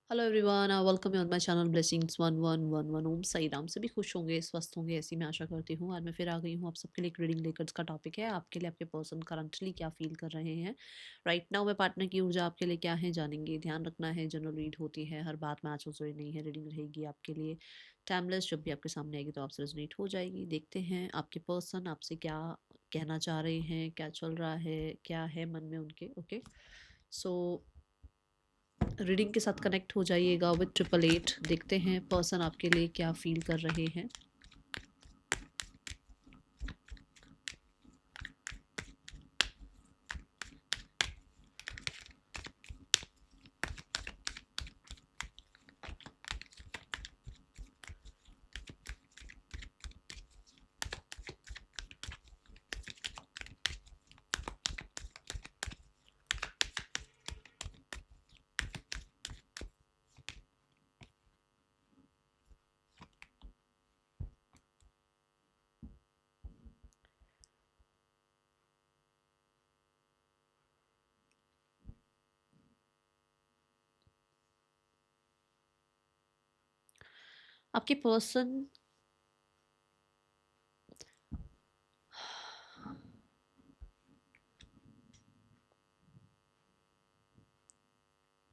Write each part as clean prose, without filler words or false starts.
Hello everyone, welcome you on my channel blessings 1111। ओम साई राम। सभी खुश होंगे, स्वस्थ होंगे, ऐसी मैं आशा करती हूँ। आज मैं फिर आ गई हूँ आप सबके लिए एक रीडिंग लेकर। इसका टॉपिक है आपके लिए आपके पर्सन करंटली क्या फील कर रहे हैं राइट नाउ। मैं पार्टनर की ऊर्जा आपके लिए क्या है जानेंगे। ध्यान रखना है, जनरल रीड होती है, हर बात मैच हो जरूरी नहीं है। रीडिंग रहेगी आपके लिए टाइमलेस, जब भी आपके सामने आएगी तो आपसे रेजोनेट हो जाएगी। देखते हैं आपके पर्सन आपसे क्या कहना चाह रहे हैं, क्या चल रहा है, क्या है मन में उनके। ओके, सो रीडिंग के साथ कनेक्ट हो जाइएगा विद 888। देखते हैं पर्सन आपके लिए क्या फील कर रहे हैं। आपके पर्सन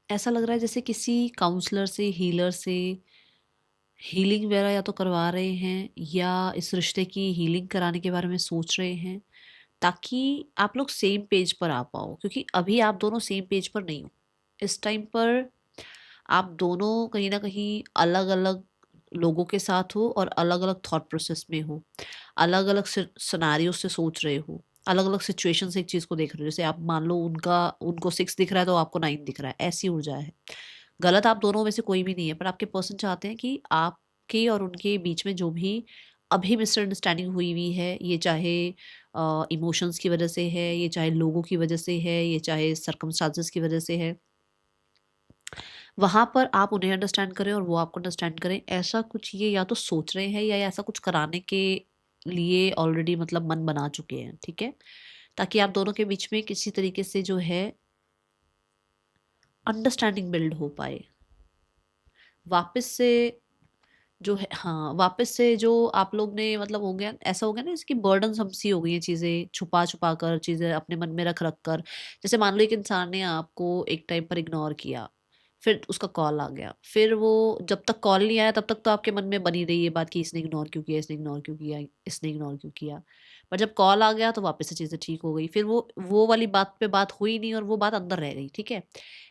ऐसा लग रहा है जैसे किसी काउंसलर से, हीलर से हीलिंग वगैरह या तो करवा रहे हैं या इस रिश्ते की हीलिंग कराने के बारे में सोच रहे हैं, ताकि आप लोग सेम पेज पर आ पाओ। क्योंकि अभी आप दोनों सेम पेज पर नहीं हो। इस टाइम पर आप दोनों कहीं ना कहीं अलग अलग लोगों के साथ हो और अलग अलग थॉट प्रोसेस में हो, अलग अलग सिनारियों से सोच रहे हो, अलग अलग सिचुएशन से एक चीज को देख रहे हो। जैसे आप मान लो उनको 6 दिख रहा है तो आपको 9 दिख रहा है, ऐसी ऊर्जा है। गलत आप दोनों में से कोई भी नहीं है, पर आपके पर्सन चाहते हैं कि आपके और उनके बीच में जो भी अभी मिसअंडरस्टैंडिंग हुई हुई है, ये चाहे इमोशंस की वजह से है, ये चाहे लोगों की वजह से है, ये चाहे सर्कमस्टांसेस की वजह से है, वहाँ पर आप उन्हें अंडरस्टैंड करें और वो आपको अंडरस्टैंड करें। ऐसा कुछ ये या तो सोच रहे हैं या ऐसा कुछ कराने के लिए ऑलरेडी मतलब मन बना चुके हैं, ठीक है। ताकि आप दोनों के बीच में किसी तरीके से जो है अंडरस्टैंडिंग बिल्ड हो पाए। वापस से जो है, हाँ, वापस से जो आप लोग ने मतलब हो गया, ऐसा हो गया ना इसकी बर्डन सी हो गई है, चीज़ें छुपा छुपा कर, चीज़ें अपने मन में रख रख कर। जैसे मान लो एक इंसान ने आपको एक टाइम पर इग्नोर किया, फिर उसका कॉल आ गया, फिर वो जब तक कॉल नहीं आया तब तक तो आपके मन में बनी रही ये बात कि इसने इग्नोर क्यों किया, इसने इग्नोर क्यों किया, इसने इग्नोर क्यों किया। पर जब कॉल आ गया तो वापस से चीज़ें ठीक हो गई, फिर वो वाली बात पे बात हुई नहीं और वो बात अंदर रह गई, ठीक है।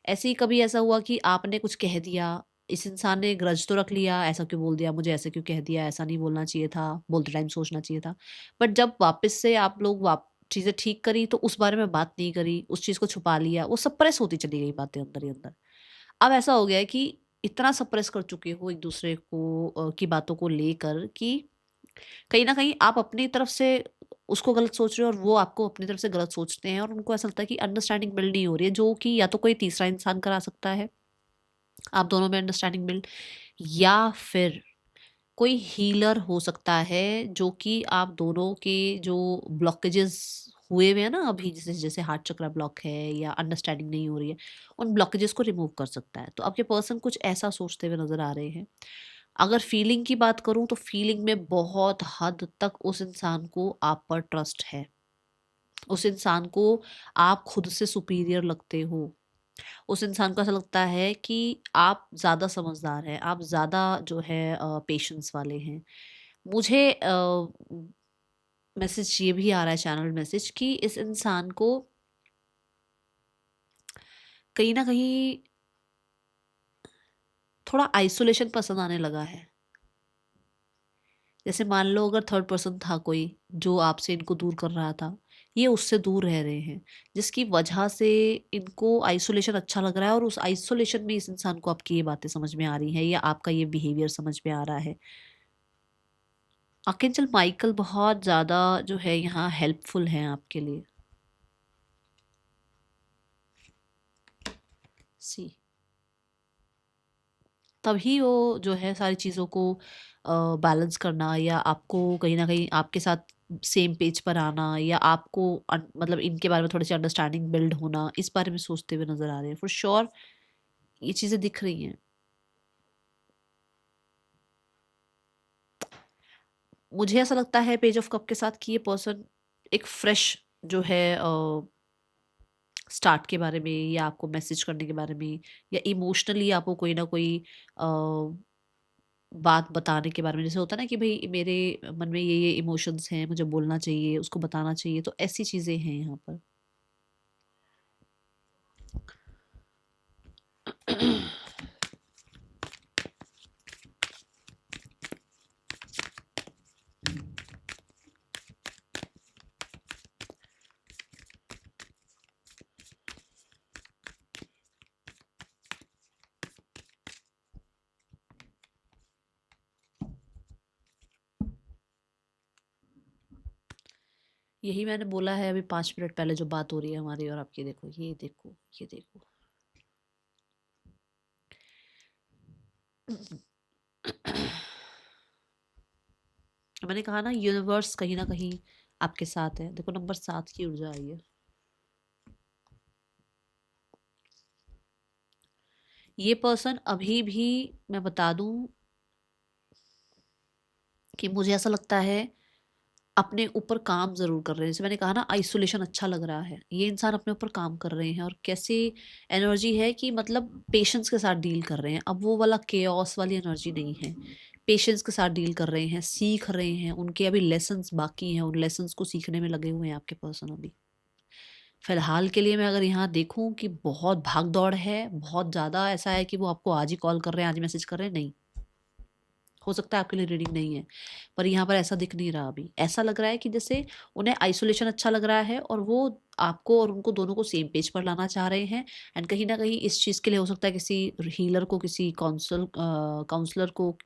ऐसे ही कभी ऐसा हुआ कि आपने कुछ कह दिया, इस इंसान ने ग्रज तो रख लिया, ऐसा क्यों बोल दिया, मुझे ऐसे क्यों कह दिया, ऐसा नहीं बोलना चाहिए था, बोलते टाइम सोचना चाहिए था। बट जब वापस से आप लोग वाप चीज़ें ठीक करी तो उस बारे में बात नहीं करी, उस चीज़ को छुपा लिया, वो सप्रेस होती चली गई बातें अंदर ही अंदर। अब ऐसा हो गया है कि इतना सप्रेस कर चुके हो एक दूसरे को की बातों को लेकर कि कहीं न कहीं आप अपनी तरफ से उसको गलत सोच रहे हो और वो आपको अपनी तरफ से गलत सोचते हैं, और उनको ऐसा लगता है कि अंडरस्टैंडिंग बिल्ड नहीं हो रही है, जो कि या तो कोई तीसरा इंसान करा सकता है आप दोनों में अंडरस्टैंडिंग बिल्ड, या फिर कोई हीलर हो सकता है जो कि आप दोनों के जो ब्लॉकेजेस हुए हुए हैं ना अभी, जैसे जैसे हार्ट चक्र ब्लॉक है या अंडरस्टैंडिंग नहीं हो रही है, उन ब्लॉकेजेस को रिमूव कर सकता है। तो आपके पर्सन कुछ ऐसा सोचते हुए नजर आ रहे हैं। अगर फीलिंग की बात करूं तो फीलिंग में बहुत हद तक उस इंसान को आप पर ट्रस्ट है। उस इंसान को आप खुद से सुपीरियर लगते हो। उस इंसान को ऐसा लगता है कि आप ज़्यादा समझदार हैं, आप ज़्यादा जो है पेशेंस वाले हैं। मुझे मैसेज ये भी आ रहा है, चैनल मैसेज, कि इस इंसान को कहीं न कहीं थोड़ा आइसोलेशन पसंद आने लगा है। जैसे मान लो अगर थर्ड पर्सन था कोई जो आपसे इनको दूर कर रहा था, ये उससे दूर रह रहे हैं, जिसकी वजह से इनको आइसोलेशन अच्छा लग रहा है, और उस आइसोलेशन में इस इंसान को आपकी ये बातें समझ में आ रही हैं या आपका ये बिहेवियर समझ में आ रहा है। आर्कएंजल माइकल बहुत ज़्यादा जो है यहाँ हेल्पफुल हैं आपके लिए। सी तभी वो जो है सारी चीज़ों को बैलेंस करना, या आपको कहीं न कहीं आपके साथ सेम पेज पर आना, या आपको मतलब इनके बारे में थोड़ी-सी अंडरस्टैंडिंग बिल्ड होना, इस बारे में सोचते हुए नज़र आ रहे हैं। फॉर श्योर ये चीज़ें दिख रही हैं। मुझे ऐसा लगता है पेज ऑफ कप के साथ कि ये पर्सन एक फ्रेश जो है स्टार्ट के बारे में, या आपको मैसेज करने के बारे में, या इमोशनली आपको कोई ना कोई अ, बात बताने के बारे में, जैसे होता है ना कि भाई मेरे मन में ये इमोशंस हैं, मुझे बोलना चाहिए, उसको बताना चाहिए, तो ऐसी चीजें हैं यहाँ पर। यही मैंने बोला है अभी 5 मिनट पहले जो बात हो रही है हमारी और आपकी। देखो ये देखो ये देखो। मैंने कहा ना यूनिवर्स कहीं ना कहीं आपके साथ है। देखो नंबर 7 की ऊर्जा आई है। ये पर्सन अभी भी, मैं बता दूं कि मुझे ऐसा लगता है अपने ऊपर काम जरूर कर रहे हैं। जैसे मैंने कहा ना आइसोलेशन अच्छा लग रहा है, ये इंसान अपने ऊपर काम कर रहे हैं। और कैसी एनर्जी है कि मतलब पेशेंस के साथ डील कर रहे हैं। अब वो वाला केओस वाली एनर्जी नहीं है, पेशेंस के साथ डील कर रहे हैं, सीख रहे हैं। उनके अभी लेसन्स बाकी हैं, उन लेसन्स को सीखने में लगे हुए हैं आपके पर्सन अभी। फिलहाल के लिए मैं अगर यहाँ देखूं कि बहुत भाग दौड़ है, बहुत ज़्यादा ऐसा है कि वो आपको आज ही कॉल कर रहे हैं, आज मैसेज कर रहे हैं, नहीं। हो सकता है आपके लिए रीडिंग नहीं है, पर यहाँ पर ऐसा दिख नहीं रहा। अभी ऐसा लग रहा है कि जैसे उन्हें आइसोलेशन अच्छा लग रहा है और वो आपको और उनको दोनों को सेम पेज पर लाना चाह रहे हैं। एंड कहीं ना कहीं इस चीज़ के लिए हो सकता है किसी हीलर को, किसी काउंसलर को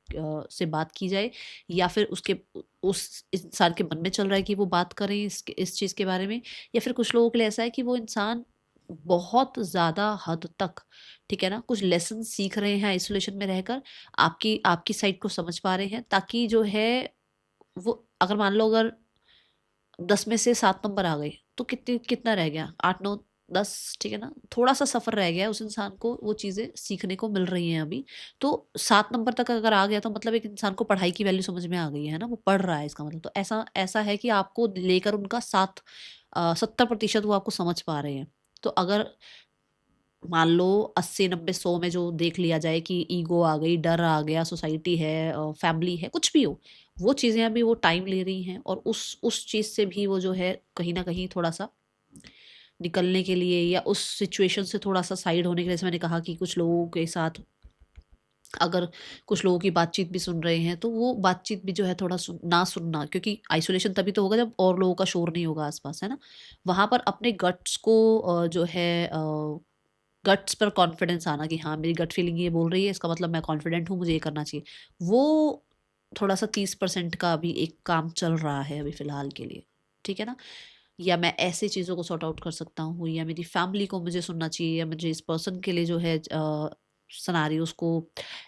से बात की जाए, या फिर उसके उस इंसान के मन में चल रहा है कि वो बात करें इस चीज़ के बारे में। या फिर कुछ लोगों के लिए ऐसा है कि वो इंसान बहुत ज़्यादा हद तक, ठीक है ना, कुछ लेसन सीख रहे हैं आइसोलेशन में रहकर, आपकी आपकी साइड को समझ पा रहे हैं, ताकि जो है वो, अगर मान लो अगर 10 में से 7 नंबर आ गए तो कितना रह गया, 8 9 10, ठीक है ना, थोड़ा सा सफर रह गया, उस इंसान को वो चीजें सीखने को मिल रही हैं अभी। तो 7 नंबर तक अगर आ गया तो मतलब एक इंसान को पढ़ाई की वैल्यू समझ में आ गई है ना, वो पढ़ रहा है इसका मतलब। तो ऐसा ऐसा है कि आपको लेकर उनका 70% वो आपको समझ पा रहे हैं। तो अगर मान लो 80 90 100 में जो देख लिया जाए कि ईगो आ गई, डर आ गया, सोसाइटी है, फैमिली है, कुछ भी हो, वो चीज़ें अभी वो टाइम ले रही हैं। और उस चीज़ से भी वो जो है कहीं ना कहीं थोड़ा सा निकलने के लिए, या उस सिचुएशन से थोड़ा सा साइड होने के लिए, जैसे मैंने कहा कि कुछ लोगों के साथ अगर कुछ लोगों की बातचीत भी सुन रहे हैं तो वो बातचीत भी जो है थोड़ा ना सुनना, क्योंकि आइसोलेशन तभी तो होगा जब और लोगों का शोर नहीं होगा आसपास, है ना। वहां पर अपने गट्स को जो है गट्स पर कॉन्फिडेंस आना कि हाँ मेरी गट फीलिंग ये बोल रही है, इसका मतलब मैं कॉन्फिडेंट हूँ, मुझे ये करना चाहिए। वो थोड़ा सा 30% का अभी एक काम चल रहा है अभी फिलहाल के लिए, ठीक है ना। या मैं ऐसे चीज़ों को सॉर्ट आउट कर सकता हूँ, या मेरी फैमिली को मुझे सुनना चाहिए, या मुझे इस पर्सन के लिए जो है सनारियोस को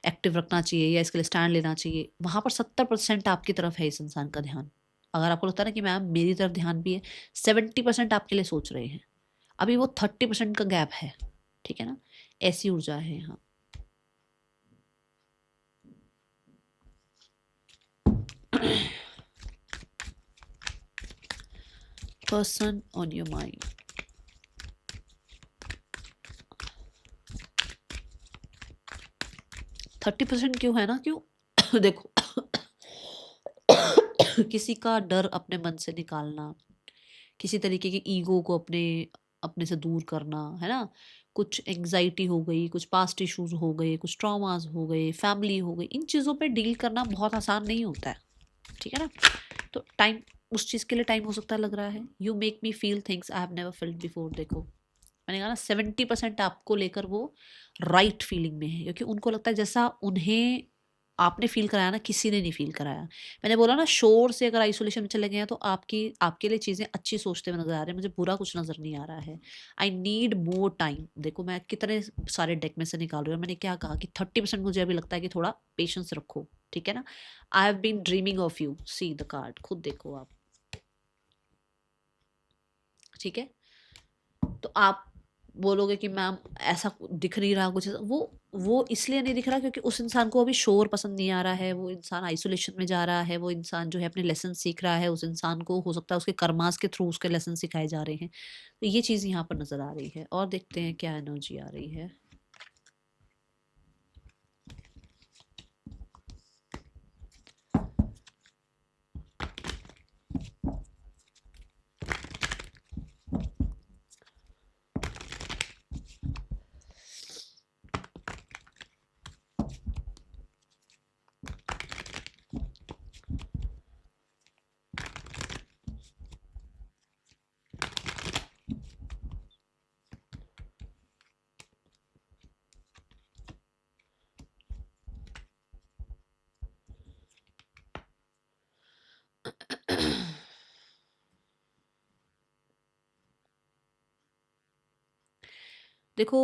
एक्टिव रखना चाहिए, या इसके लिए स्टैंड लेना चाहिए। वहां पर 70% आपकी तरफ है इस इंसान का ध्यान। अगर आपको लगता है ना कि मैम मेरी तरफ ध्यान भी है, 70% आपके लिए सोच रहे हैं। अभी वो 30% का गैप है, ठीक है ना। ऐसी ऊर्जा है यहाँ। पर्सन ऑन योर माइंड, 30% क्यों है ना, क्यों देखो किसी का डर अपने मन से निकालना, किसी तरीके की ईगो को अपने अपने से दूर करना, है ना। कुछ एंग्जाइटी हो गई, कुछ पास्ट इश्यूज हो गए, कुछ ट्रॉमास हो गए, फैमिली हो गई, इन चीज़ों पे डील करना बहुत आसान नहीं होता है, ठीक है ना। तो टाइम, उस चीज़ के लिए टाइम हो सकता है लग रहा है। You make me feel things I have never felt before. देखो मैंने कहा ना 70% आपको लेकर वो राइट फीलिंग में है, क्योंकि उनको लगता है जैसा उन्हें आपने फील कराया ना, किसी ने नहीं फील कराया। मैंने बोला ना शोर से अगर आइसोलेशन में चले गए हैं तो आपकी आपके लिए चीज़ें अच्छी सोचते हुए नजर आ रहे हैं, मुझे बुरा कुछ नजर नहीं आ रहा है। I need more time. देखो मैं कितने सारे डेक में से निकाल रही हूँ, मैंने क्या कहा कि 30% मुझे अभी लगता है कि थोड़ा पेशेंस रखो, ठीक है ना। I have been dreaming of you, see the card, खुद देखो आप, ठीक है। तो आप बोलोगे कि मैम ऐसा दिख नहीं रहा कुछ, वो वो इसलिए नहीं दिख रहा क्योंकि उस इंसान को अभी शोर पसंद नहीं आ रहा है, वो इंसान आइसोलेशन में जा रहा है, वो इंसान जो है अपने लेसन सीख रहा है, उस इंसान को हो सकता है उसके कर्मास के थ्रू उसके लेसन सिखाए जा रहे हैं। तो ये चीज़ यहाँ पर नज़र आ रही है और देखते हैं क्या एनर्जी आ रही है। देखो,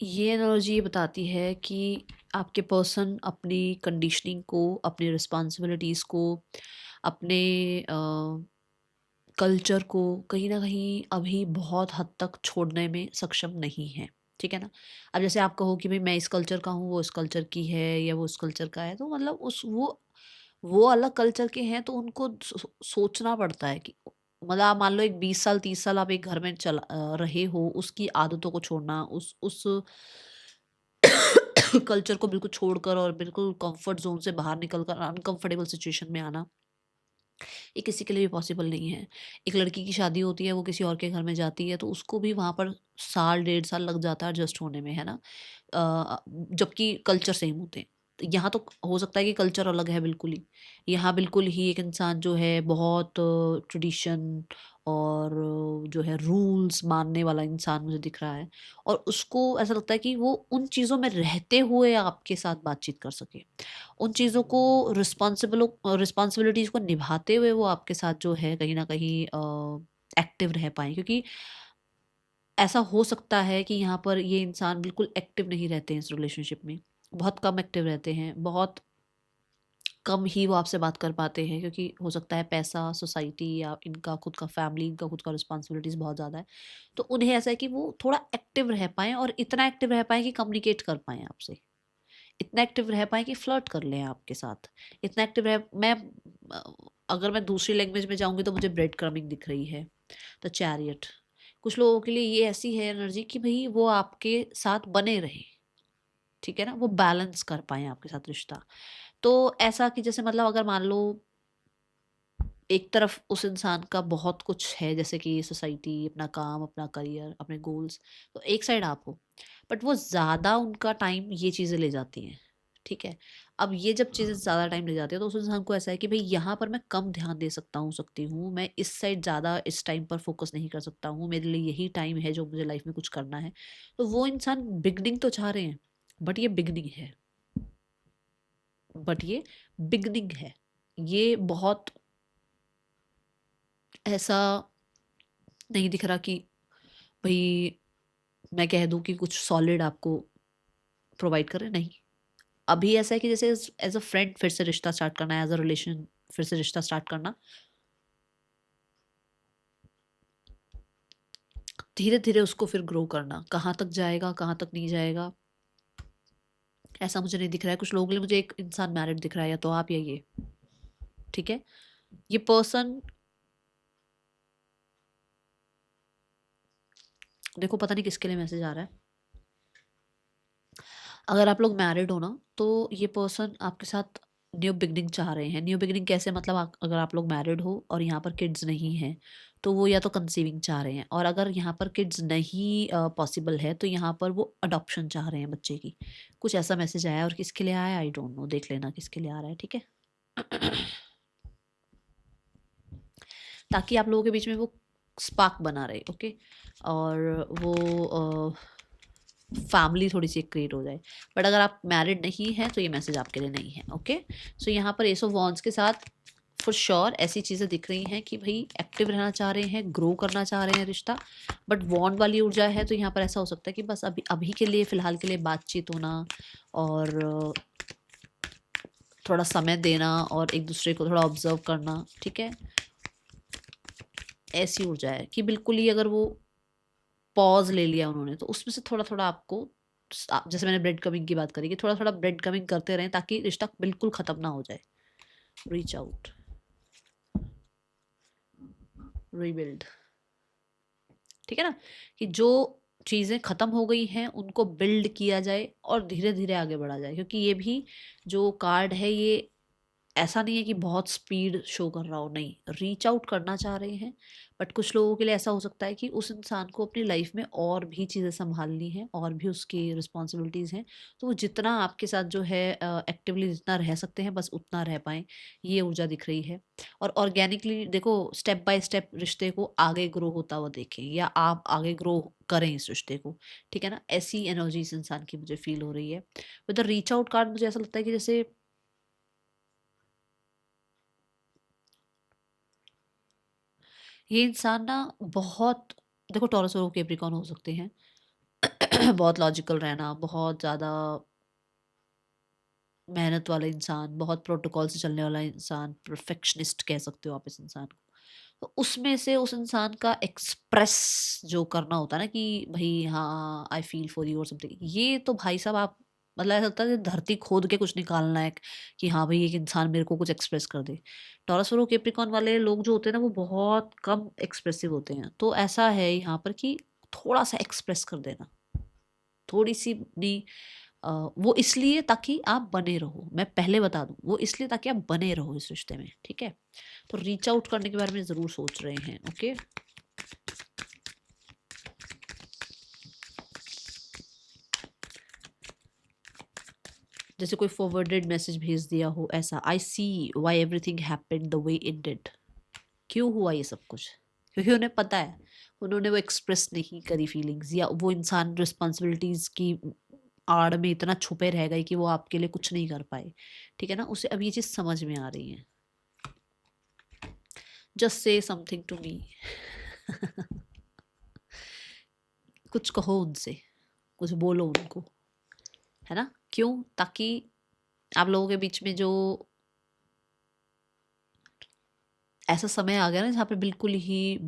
ये एनर्जी ये बताती है कि आपके पर्सन अपनी कंडीशनिंग को, अपनी रिस्पॉन्सिबिलिटीज़ को, अपने कल्चर को कहीं न कहीं अभी बहुत हद तक छोड़ने में सक्षम नहीं है, ठीक है ना? अब जैसे आप कहो कि भई मैं इस कल्चर का हूँ, वो इस कल्चर की है या वो उस कल्चर का है, तो मतलब उस वो अलग कल्चर के हैं तो उनको सोचना पड़ता है कि मतलब आप मान लो एक 20 साल 30 साल आप एक घर में रहे हो, उसकी आदतों को छोड़ना, उस कल्चर को बिल्कुल छोड़कर और बिल्कुल कंफर्ट ज़ोन से बाहर निकल कर अनकंफर्टेबल सिचुएशन में आना, ये किसी के लिए भी पॉसिबल नहीं है। एक लड़की की शादी होती है, वो किसी और के घर में जाती है, तो उसको भी वहाँ पर साल, डेढ़ साल लग जाता है एडजस्ट होने में, है ना? जबकि कल्चर सेम होते हैं। तो यहाँ तो हो सकता है कि कल्चर अलग है बिल्कुल ही। यहाँ बिल्कुल ही एक इंसान जो है बहुत ट्रेडिशन और जो है रूल्स मानने वाला इंसान मुझे दिख रहा है और उसको ऐसा लगता है कि वो उन चीज़ों में रहते हुए आपके साथ बातचीत कर सके। उन चीज़ों को रिस्पॉन्सिबिलिटीज़ को निभाते हुए वो आपके साथ जो है कहीं न कहीं एक्टिव रह पाएँ क्योंकि ऐसा हो सकता है कि यहाँ पर ये इंसान बिल्कुल एक्टिव नहीं रहते हैं इस रिलेशनशिप में। बहुत कम एक्टिव रहते हैं, बहुत कम ही वो आपसे बात कर पाते हैं क्योंकि हो सकता है पैसा, सोसाइटी या इनका खुद का फैमिली, इनका खुद का रिस्पॉन्सिबिलिटीज़ बहुत ज़्यादा है। तो उन्हें ऐसा है कि वो थोड़ा एक्टिव रह पाएँ और इतना एक्टिव रह पाएँ कि कम्युनिकेट कर पाएँ आपसे। इतना एक्टिव रह पाएँ कि फ्लर्ट कर लें आपके साथ। इतना एक्टिव रह मैं अ, अगर मैं दूसरी लैंग्वेज में जाऊँगी तो मुझे ब्रेड क्रम्बिंग दिख रही है, द चैरियट। कुछ लोगों के लिए ये ऐसी है एनर्जी कि भई वो आपके साथ बने रहें, ठीक है ना? वो बैलेंस कर पाएँ आपके साथ रिश्ता। तो ऐसा कि जैसे मतलब अगर मान लो एक तरफ उस इंसान का बहुत कुछ है जैसे कि सोसाइटी, अपना काम, अपना करियर, अपने गोल्स, तो एक साइड आप हो। बट वो ज़्यादा उनका टाइम ये चीज़ें ले जाती हैं, ठीक है? अब ये जब चीज़ें ज़्यादा टाइम ले जाती हैं तो उस इंसान को ऐसा है कि भई यहाँ पर मैं कम ध्यान दे सकता हूँ, सकती हूँ, मैं इस साइड ज़्यादा इस टाइम पर फ़ोकस नहीं कर सकता हूँ, मेरे लिए यही टाइम है जो मुझे लाइफ़ में कुछ करना है। तो वो इंसान बिगिनिंग तो चाह रहे हैं, बट ये बिगिनिंग है, बट ये बिगिनिंग है। ये बहुत ऐसा नहीं दिख रहा कि भई मैं कह दूँ कि कुछ सॉलिड आपको प्रोवाइड कर रहे हैं, नहीं। अभी ऐसा है कि जैसे एज़ अ फ्रेंड फिर से रिश्ता स्टार्ट करना है, एज़ अ रिलेशन फिर से रिश्ता स्टार्ट करना। धीरे-धीरे उसको फिर ग्रो करना। कहाँ तक जाएगा, कहाँ तक नहीं जाएगा, ऐसा मुझे नहीं दिख रहा है। कुछ लोगों के लिए मुझे एक इंसान मैरिड दिख रहा है या तो आप या ये, ठीक है? ये पर्सन देखो पता नहीं किसके लिए मैसेज आ रहा है। अगर आप लोग मैरिड हो ना, तो ये पर्सन आपके साथ न्यू बिगिनिंग चाह रहे हैं। न्यू बिगिनिंग कैसे मतलब अगर आप लोग मैरिड हो और यहाँ पर किड्स नहीं हैं, तो वो या तो कंसीविंग चाह रहे हैं और अगर यहाँ पर किड्स नहीं पॉसिबल है, तो यहाँ पर वो अडॉप्शन चाह रहे हैं बच्चे की। कुछ ऐसा मैसेज आया है और किसके लिए आया है आई डोंट नो, देख लेना किसके लिए आ रहा है, ठीक है? ताकि आप लोगों के बीच में वो स्पार्क बना रहे, ओके? और वो फैमिली थोड़ी-सी क्रिएट हो जाए। बट अगर आप मैरिड नहीं हैं, तो ये मैसेज आपके लिए नहीं है, ओके? सो यहाँ पर एस ऑफ वॉन्ड्स के साथ फॉर श्योर ऐसी चीज़ें दिख रही हैं कि भई एक्टिव रहना चाह रहे हैं, ग्रो करना चाह रहे हैं रिश्ता, बट वॉन्ड वाली ऊर्जा है तो यहाँ पर ऐसा हो सकता है कि बस अभी अभी के लिए फ़िलहाल के लिए बातचीत होना और थोड़ा समय देना और एक-दूसरे को थोड़ा ऑब्ज़र्व करना, ठीक है? ऐसी ऊर्जा है कि बिल्कुल ही अगर वो पॉज़ ले लिया उन्होंने, तो उसमें से थोड़ा-थोड़ा आपको जैसे मैंने ब्रेड कमिंग की बात करी कि थोड़ा थोड़ा ब्रेड कमिंग करते रहें ताकि रिश्ता बिल्कुल ख़त्म ना हो जाए। रीच आउट, रीबिल्ड, ठीक है ना, कि जो चीज़ें ख़त्म हो गई हैं उनको बिल्ड किया जाए और धीरे धीरे आगे बढ़ा जाए, क्योंकि ये भी जो कार्ड है ये ऐसा नहीं है कि बहुत स्पीड शो कर रहा हो, नहीं, रीच आउट करना चाह रहे हैं, बट कुछ लोगों के लिए ऐसा हो सकता है कि उस इंसान को अपनी लाइफ में और भी चीज़ें संभालनी है और भी उसकी रिस्पॉन्सिबिलिटीज़ हैं, तो वो जितना आपके साथ जो है एक्टिवली जितना रह सकते हैं बस उतना रह पाएँ, ये ऊर्जा दिख रही है। और ऑर्गेनिकली देखो, स्टेप बाय स्टेप रिश्ते को आगे ग्रो होता हुआ देखें या आप आगे ग्रो करें इस रिश्ते को, ठीक है ना, ऐसी एनर्जी इस इंसान की मुझे फील हो रही है। With the reach out card मुझे ऐसा लगता है कि जैसे ये इंसान ना बहुत, देखो टॉरस और कैप्रिकॉर्न हो सकते हैं बहुत लॉजिकल रहना, बहुत ज़्यादा मेहनत वाला इंसान, बहुत प्रोटोकॉल से चलने वाला इंसान, परफेक्शनिस्ट कह सकते हो आप इस इंसान को। तो उसमें से उस इंसान का एक्सप्रेस जो करना होता है ना कि भई हाँ, आई फ़ील फॉर यू और समथिंग, ये तो भाई साहब आप, मतलब ऐसा लगता है कि धरती खोद के कुछ निकालना है कि हाँ भई एक इंसान मेरे को कुछ एक्सप्रेस कर दे। टॉरस और कैप्रिकॉर्न वाले लोग जो होते हैं ना वो बहुत कम एक्सप्रेसिव होते हैं। तो ऐसा है यहाँ पर कि थोड़ा-सा एक्सप्रेस कर देना, थोड़ी-सी नहीं, वो इसलिए ताकि आप बने रहो, मैं पहले बता दूँ, वो इसलिए ताकि आप बने रहो इस रिश्ते में, ठीक है? तो रीच आउट करने के बारे में ज़रूर सोच रहे हैं, ओके? जैसे कोई फॉरवर्डेड मैसेज भेज दिया हो ऐसा, I see why everything happened the way it did. क्यों हुआ ये सब कुछ? क्योंकि उन्हें पता है, उन्होंने वो एक्सप्रेस नहीं करी फीलिंग्स, या वो इंसान रिस्पॉन्सिबिलिटीज़ की आड़ में इतना छुपे रह गए कि वो आपके लिए कुछ नहीं कर पाए, ठीक है ना? उसे अब ये चीज़ समझ में आ रही है। Just say something to me कुछ कहो उनसे, कुछ बोलो उनको, है ना? क्यों? ताकि आप लोगों के बीच में जो ऐसा समय आ गया ना जहाँ पे बिल्कुल ही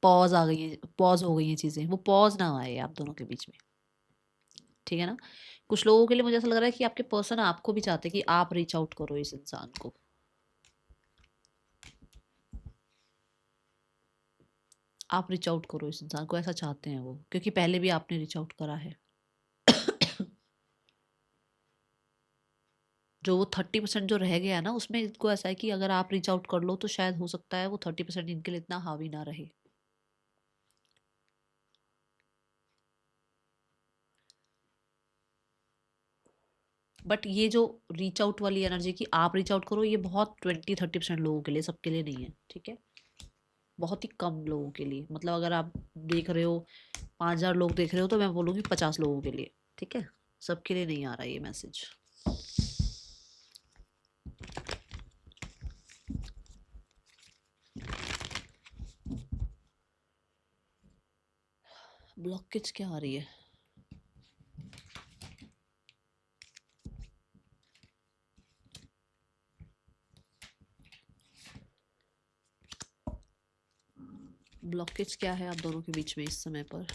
पॉज़ आ गई है, पॉज़ हो गई हैं चीज़ें, वो पॉज़ ना आए आप दोनों के बीच में, ठीक है ना? कुछ लोगों के लिए मुझे ऐसा लग रहा है कि आपके पर्सन आपको भी चाहते हैं कि आप रीच आउट करो इस इंसान को। आप रीच आउट करो इस इंसान को, ऐसा चाहते हैं वो, क्योंकि पहले भी आपने रीच आउट करा है। जो वो 30% जो रह गया है ना, उसमें इनको ऐसा है कि अगर आप रीच आउट कर लो तो शायद हो सकता है वो 30% इनके लिए इतना हावी ना रहे। बट ये जो रीच आउट वाली एनर्जी की आप रीच आउट करो, ये बहुत 20-30% लोगों के लिए, सबके लिए नहीं है, ठीक है? बहुत ही कम लोगों के लिए, मतलब अगर आप देख रहे हो 5,000 लोग देख रहे हो तो मैं बोलूँगी 50 लोगों के लिए, ठीक है? सबके लिए नहीं आ रहा ये मैसेज। ब्लॉकेज क्या आ रही है? ब्लॉकेज क्या है आप दोनों के बीच में इस समय पर?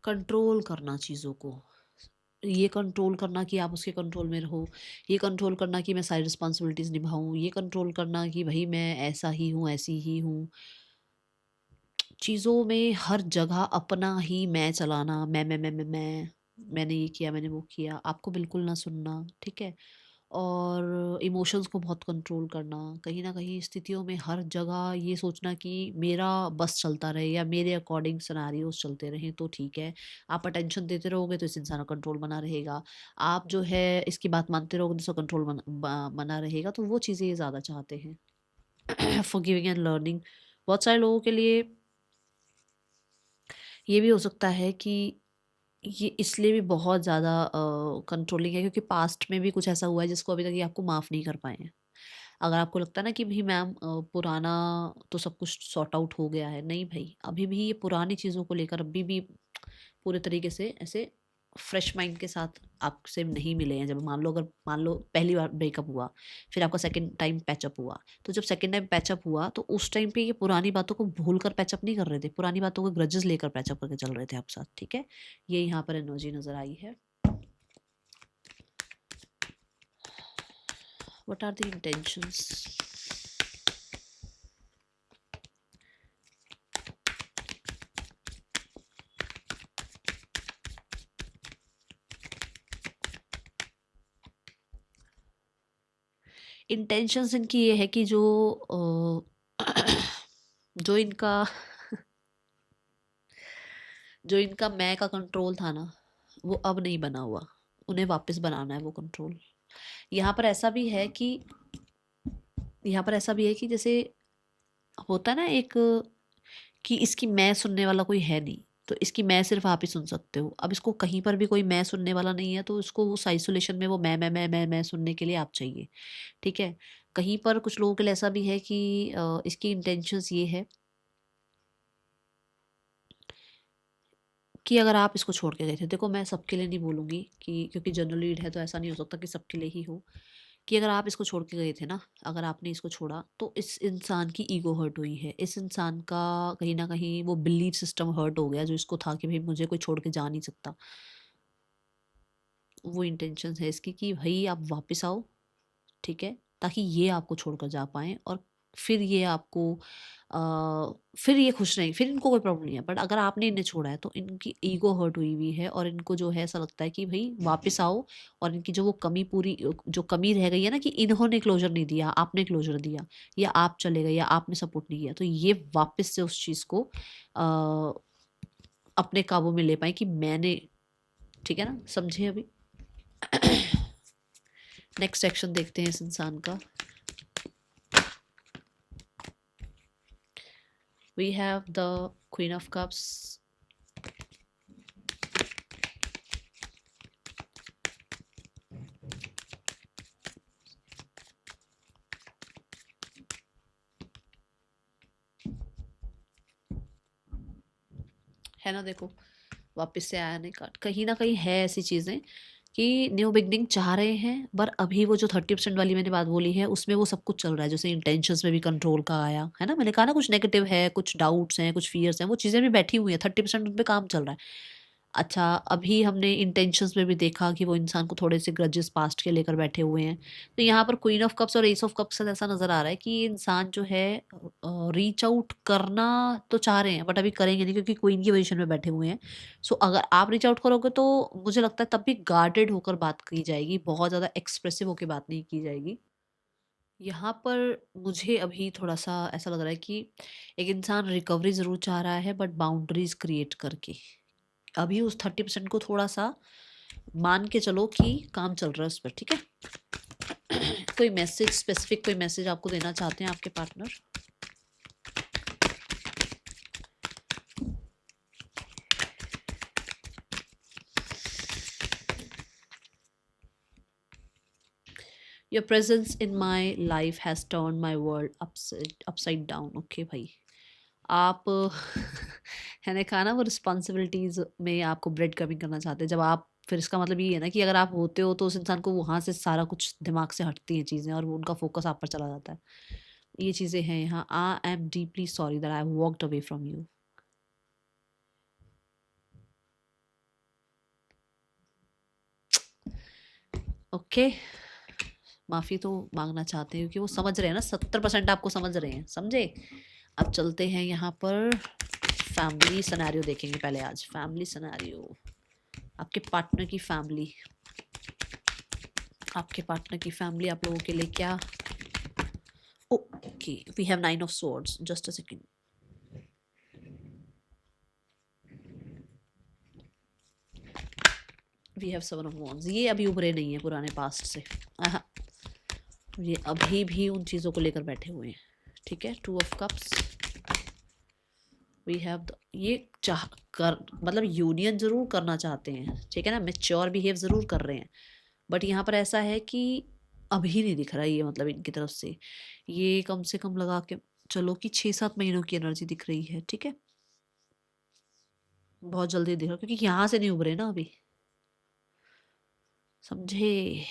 कंट्रोल करना चीज़ों को, ये कंट्रोल करना कि आप उसके कंट्रोल में रहो, ये कंट्रोल करना कि मैं सारी रिस्पॉन्सिबिलिटीज़ निभाऊँ, ये कंट्रोल करना कि भई मैं ऐसा ही हूँ, ऐसी ही हूँ। चीज़ों में हर जगह अपना ही मैं चलाना, मैंने ये किया, मैंने वो किया, आपको बिल्कुल ना सुनना, ठीक है? और इमोशंस को बहुत कंट्रोल करना, कहीं न कहीं स्थितियों में हर जगह ये सोचना कि मेरा बस चलता रहे या मेरे अकॉर्डिंग सिनेरियोज़ चलते रहें तो ठीक है। आप अटेंशन देते रहोगे तो इस इंसान का कंट्रोल बना रहेगा। आप जो है इसकी बात मानते रहोगे तो इसका कंट्रोल बना रहेगा, तो वो चीज़ें ये ज़्यादा चाहते हैं। फॉरगिविंग एंड लर्निंग, बहुत सारे लोगों के लिए ये भी हो सकता है कि ये इसलिए भी बहुत ज़्यादा कंट्रोलिंग है क्योंकि पास्ट में भी कुछ ऐसा हुआ है जिसको अभी तक ये आपको माफ़ नहीं कर पाए हैं। अगर आपको लगता है ना कि भई मैम पुराना तो सब कुछ सॉर्ट आउट हो गया है, नहीं भई, अभी भी ये पुरानी चीज़ों को लेकर अभी भी पूरे तरीके से ऐसे फ्रेश माइंड के साथ आपसे नहीं मिले हैं। जब मान लो पहली बार ब्रेकअप हुआ, फिर आपका सेकंड टाइम पैचअप हुआ, तो जब सेकंड टाइम पैचअप हुआ तो उस टाइम पे ये पुरानी बातों को भूल कर पैचअप नहीं कर रहे थे, पुरानी बातों को ग्रजेस लेकर पैचअप करके चल रहे थे आप साथ, ठीक है। ये यहाँ पर एनर्जी नजर आई है। What are the intentions? Intentions इनकी ये है कि जो इनका जो इनका मैं का कंट्रोल था ना, वो अब नहीं बना हुआ, उन्हें वापस बनाना है वो कंट्रोल। यहाँ पर ऐसा भी है कि यहाँ पर ऐसा भी है कि जैसे होता है ना एक, कि इसकी मैं सुनने वाला कोई है नहीं, तो इसकी मैं सिर्फ आप ही सुन सकते हो। अब इसको कहीं पर भी कोई मैं सुनने वाला नहीं है, तो इसको उस आइसोलेशन में वो मैं सुनने के लिए आप चाहिए, ठीक है। कहीं पर कुछ लोगों के लिए ऐसा भी है कि इसकी इंटेंशंस ये है कि अगर आप इसको छोड़ के गए थे, देखो मैं सबके लिए नहीं बोलूँगी कि, क्योंकि जनरल रीड है तो ऐसा नहीं हो सकता कि सबके लिए ही हो, कि अगर आप इसको छोड़ के गए थे ना, अगर आपने इसको छोड़ा तो इस इंसान की ईगो हर्ट हुई है, इस इंसान का कहीं न कहीं वो बिलीफ सिस्टम हर्ट हो गया जो इसको था कि भई मुझे कोई छोड़ के जा नहीं सकता। वो इंटेंशन है इसकी कि भई आप वापस आओ, ठीक है? ताकि ये आपको छोड़कर जा पाएँ और फिर ये आपको फिर ये खुश रहें, फिर इनको कोई प्रॉब्लम नहीं है। बट अगर आपने इन्हें छोड़ा है तो इनकी ईगो हर्ट हुई हुई है और इनको जो है ऐसा लगता है कि भई वापस आओ, और इनकी जो वो कमी पूरी जो कमी रह गई है ना, कि इन्होंने क्लोज़र नहीं दिया, आपने क्लोज़र दिया, या आप चले गए या आपने सपोर्ट नहीं किया, तो ये वापस से उस चीज़ को अपने काबू में ले पाएँ कि मैंने, ठीक है ना? समझे अभी? नेक्स्ट सेक्शन देखते हैं इस इंसान का। We have the Queen of Cups. है ना, देखो वापस से आया नहीं कार्ड। कहीं ना कहीं है ऐसी चीज़ें कि न्यू बिगनिंग चाह रहे हैं, पर अभी वो जो 30% वाली मैंने बात बोली है उसमें वो सब कुछ चल रहा है। जैसे इंटेंशंस में भी कंट्रोल का आया है ना, मैंने कहा ना कुछ नेगेटिव है, कुछ डाउट्स हैं, कुछ फियर्स हैं, वो चीज़ें भी बैठी हुई हैं, 30% उन पे काम चल रहा है। अच्छा, अभी हमने इंटेंशंस में भी देखा कि वो इंसान को थोड़े से ग्रजेस पास्ट के लेकर बैठे हुए हैं। तो यहाँ पर क्वीन ऑफ कप्स और एस ऑफ कप्स से ऐसा नज़र आ रहा है कि ये इंसान जो है रीच आउट करना तो चाह रहे हैं, बट अभी करेंगे नहीं क्योंकि क्वीन की पोजीशन में बैठे हुए हैं। सो अगर आप रीच आउट करोगे तो मुझे लगता है तब भी गार्डेड होकर बात की जाएगी, बहुत ज़्यादा एक्सप्रेसिव होकर बात नहीं की जाएगी। यहाँ पर मुझे अभी थोड़ा-सा ऐसा लग रहा है कि एक इंसान रिकवरी ज़रूर चाह रहा है, बट बाउंड्रीज़ क्रिएट करके। अभी उस 30% को थोड़ा-सा मान के चलो कि काम चल रहा है उस पर, ठीक है? कोई मैसेज, स्पेसिफिक कोई मैसेज आपको देना चाहते हैं आपके partner? Your presence in my life has turn my world upside down. Okay भाई, आप मैंने कहा ना वो रिस्पॉन्सिबिलिटीज़ में आपको ब्रेड कमिंग करना चाहते हैं। जब आप, फिर इसका मतलब ये है ना कि अगर आप होते हो तो उस इंसान को वहाँ से सारा कुछ दिमाग से हटती हैं चीज़ें और वो उनका फोकस आप पर चला जाता है। ये चीज़ें हैं यहाँ। I am deeply sorry that I have walked away from you. Okay, माफ़ी तो मांगना चाहते हैं क्योंकि वो समझ रहे हैं ना, 70% आपको समझ रहे हैं, समझे? अब चलते हैं यहाँ पर फैमिली सिनेरियो देखेंगे पहले आज। फैमिली सिनेरियो, आपके पार्टनर की फैमिली, आपके पार्टनर की फैमिली आप लोगों के लिए क्या। Okay, we have 9 of swords, just a second. We have 7 of wands. ये अभी उभरे नहीं है पुराने पास्ट से, ये अभी भी उन चीज़ों को लेकर बैठे हुए हैं, ठीक है। 2 ऑफ कप्स, वी हैव ये चाह कर, मतलब यूनियन ज़रूर करना चाहते हैं, ठीक है ना, मैच्योर बिहेव ज़रूर कर रहे हैं, बट यहाँ पर ऐसा है कि अभी नहीं दिख रहा है ये, मतलब इनकी तरफ से ये कम से कम लगा के चलो कि 6-7 महीनों की एनर्जी दिख रही है, ठीक है। बहुत जल्दी दिख रहा, क्योंकि यहाँ से नहीं उभरे ना अभी, समझे?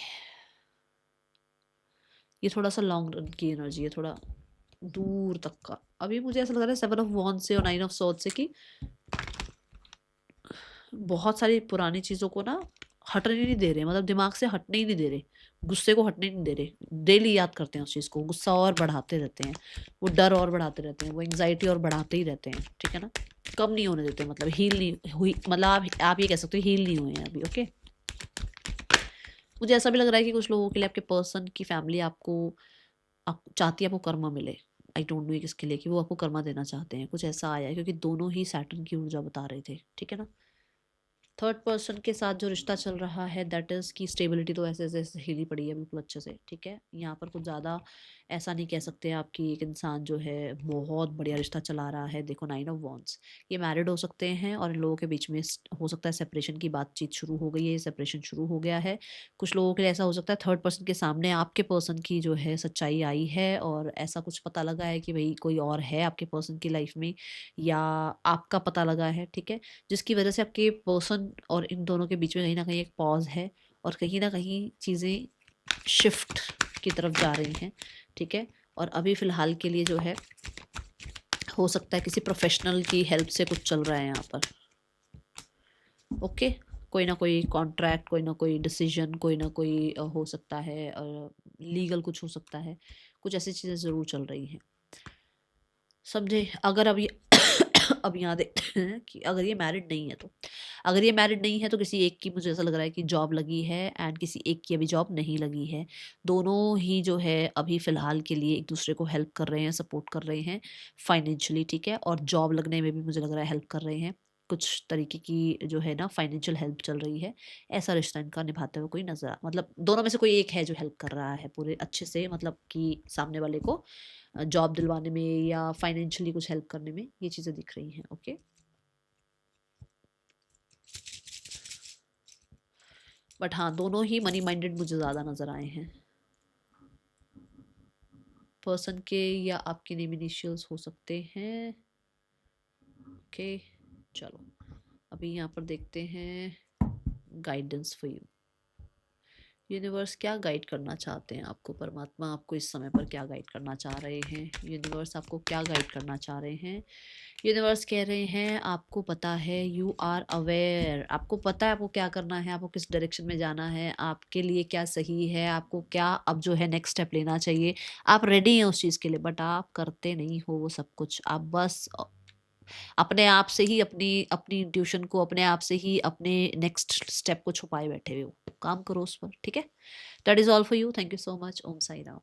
ये थोड़ा सा लॉन्ग रन की एनर्जी है, थोड़ा दूर तक का। अभी मुझे ऐसा लग रहा है 7 ऑफ वॉन्ड से और 9 ऑफ स्वॉर्ड से कि बहुत सारी पुरानी चीज़ों को ना हटने नहीं दे रहे, मतलब दिमाग से हटने ही नहीं दे रहे, गुस्से को हटने नहीं दे रहे। डेली याद करते हैं उस चीज़ को, गुस्सा और बढ़ाते रहते हैं, वो डर और बढ़ाते रहते हैं, वो एंग्जाइटी और बढ़ाते ही रहते हैं, ठीक है ना? कम नहीं होने देते, मतलब हील नहीं हुई, मतलब आप ये कह सकते हो हील नहीं हुए हैं अभी। ओके, मुझे ऐसा भी लग रहा है कि कुछ लोगों के लिए आपके पर्सन की फैमिली आपको आप चाहती है आपको कर्मा मिले। आई डोंट नो किसके लिए, कि वो आपको कर्मा देना चाहते हैं, कुछ ऐसा आया है, क्योंकि दोनों ही सैटर्न की ऊर्जा बता रहे थे, ठीक है ना? थर्ड पर्सन के साथ जो रिश्ता चल रहा है दैट इज़ की स्टेबिलिटी तो ऐसे ऐसे हिली पड़ी है बिल्कुल अच्छे से, ठीक है? यहाँ पर कुछ ज़्यादा ऐसा नहीं कह सकते आप कि एक इंसान जो है बहुत बढ़िया रिश्ता चला रहा है। देखो 9 ऑफ वॉन्ड्स, ये मैरिड हो सकते हैं और इन लोगों के बीच में हो सकता है सेपरेशन की बातचीत शुरू हो गई है, सेपरेशन शुरू हो गया है। कुछ लोगों के लिए ऐसा हो सकता है थर्ड पर्सन के सामने आपके पर्सन की जो है सच्चाई आई है और ऐसा कुछ पता लगा है कि भाई कोई और है आपके पर्सन की लाइफ में, या आपका पता लगा है, ठीक है? जिसकी वजह से आपके पर्सन और इन दोनों के बीच में कहीं न कहीं एक पॉज़ है और कहीं न कहीं चीज़ें शिफ्ट की तरफ जा रही हैं, ठीक है? और अभी फ़िलहाल के लिए जो है, हो सकता है किसी प्रोफ़ेशनल की हेल्प से कुछ चल रहा है यहाँ पर। ओके, कोई ना कोई कॉन्ट्रैक्ट, कोई ना कोई डिसीज़न, कोई ना कोई हो सकता है लीगल कुछ हो सकता है, कुछ ऐसी चीज़ें ज़रूर चल रही हैं। समझे? अगर अब ये अब यहाँ देखते हैं कि अगर ये मैरिड नहीं है तो, अगर ये मैरिड नहीं है तो किसी एक की मुझे ऐसा लग रहा है कि जॉब लगी है एंड किसी एक की अभी जॉब नहीं लगी है। दोनों ही जो है अभी फ़िलहाल के लिए एक दूसरे को हेल्प कर रहे हैं, सपोर्ट कर रहे हैं फाइनेंशियली, ठीक है? और जॉब लगने में भी मुझे लग रहा है हेल्प कर रहे हैं। कुछ तरीके की जो है ना फाइनेंशियल हेल्प चल रही है। ऐसा रिश्ता इनका निभाते हुए कोई नज़र मतलब दोनों में से कोई एक है जो हेल्प कर रहा है पूरे अच्छे से, मतलब कि सामने वाले को जॉब दिलवाने में या फाइनेंशियली कुछ हेल्प करने में, ये चीज़ें दिख रही हैं। ओके, बट हाँ दोनों ही मनी माइंडेड मुझे ज़्यादा नज़र आए हैं। पर्सन के या आपके नेम इनिशियल्स हो सकते हैं। ओके, चलो अभी यहाँ पर देखते हैं गाइडेंस फॉर यू। यूनिवर्स क्या गाइड करना चाहते हैं आपको, परमात्मा आपको इस समय पर क्या गाइड करना चाह रहे हैं, यूनिवर्स आपको क्या गाइड करना चाह रहे हैं? यूनिवर्स कह रहे हैं आपको पता है, यू आर अवेयर, आपको पता है आपको क्या करना है, आपको किस डायरेक्शन में जाना है, आपके लिए क्या सही है, आपको क्या अब जो है नेक्स्ट स्टेप लेना चाहिए। आप रेडी हैं उस चीज़ के लिए, बट आप करते नहीं हो वो सब कुछ। आप बस अपने आप से ही अपनी अपनी इंट्यूशन को, अपने आप से ही अपने नेक्स्ट स्टेप को छुपाए बैठे हुए हो। काम करो उस पर, ठीक है? That is all for you. Thank you so much. Om Sai Ram.